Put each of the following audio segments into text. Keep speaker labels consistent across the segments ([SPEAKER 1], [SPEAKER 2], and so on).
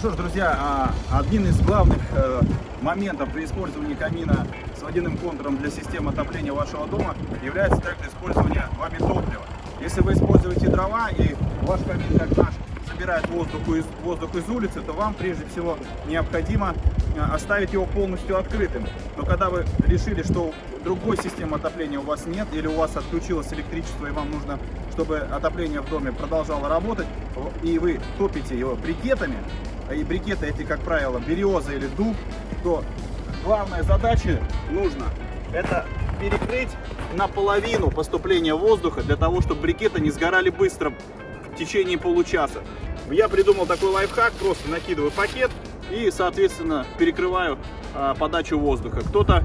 [SPEAKER 1] что ж, друзья, один из главных моментов при использовании камина с водяным контуром для системы отопления вашего дома является также использование вами топлива. Если вы используете дрова и ваш камин, как наш, собирает воздух из улицы, то вам прежде всего необходимо оставить его полностью открытым. Но когда вы решили, что другой системы отопления у вас нет, или у вас отключилось электричество и вам нужно, чтобы отопление в доме продолжало работать, и вы топите его брикетами, и брикеты эти, как правило, береза или дуб, то главная задача нужно это перекрыть наполовину поступления воздуха, для того, чтобы брикеты не сгорали быстро в течение получаса. Я придумал такой лайфхак: просто накидываю пакет и, соответственно, перекрываю подачу воздуха. Кто-то,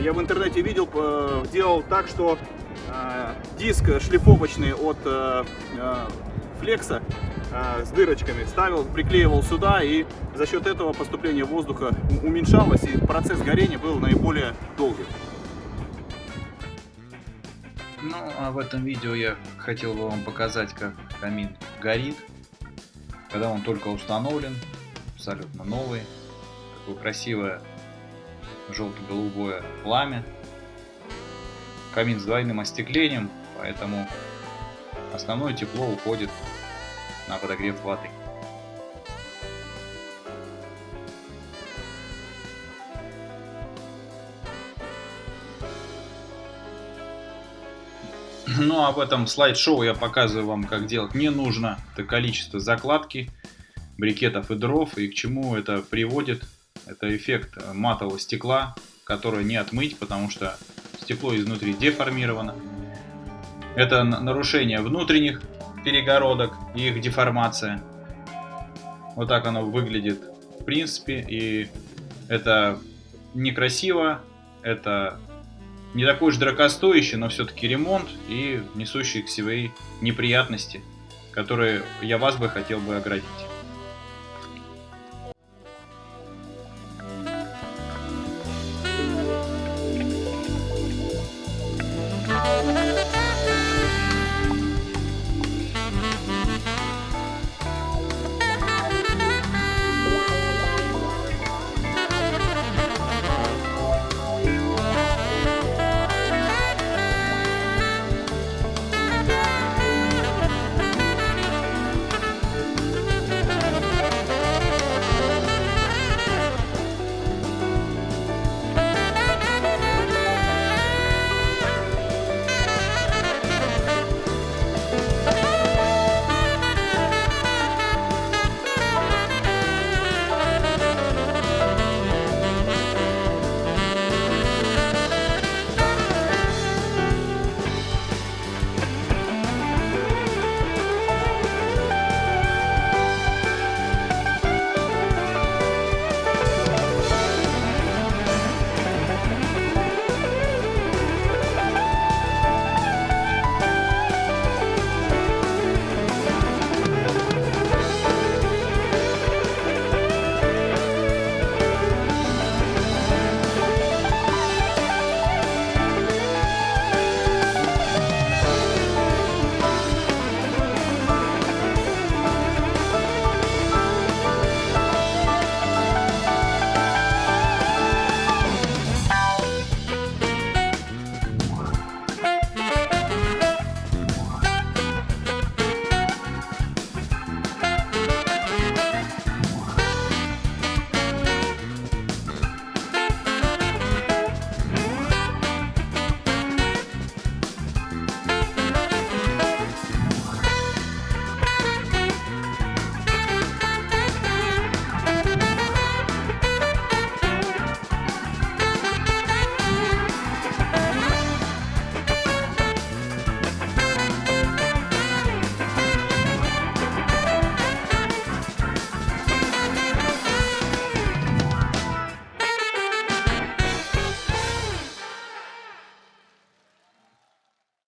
[SPEAKER 1] я в интернете видел, делал так, что диск шлифовочный от флекса с дырочками ставил, приклеивал сюда, и за счет этого поступление воздуха уменьшалось, и процесс горения был наиболее долгим.
[SPEAKER 2] Ну, а в этом видео я хотел бы вам показать, как камин горит, когда он только установлен, абсолютно новый. Такое красивое желто-голубое пламя. Камин с двойным остеклением, поэтому основное тепло уходит на подогрев воды. Ну а в этом слайд-шоу я показываю вам, как делать не нужно это количество закладки брикетов и дров, и к чему это приводит. Это эффект матового стекла, который не отмыть, потому что стекло изнутри деформировано. Это нарушение внутренних перегородок и их деформация. Вот так оно выглядит в принципе, и это некрасиво, это не такой уж дорогостоящий, но все-таки ремонт и несущий к себе неприятности, которые я вас бы хотел бы оградить.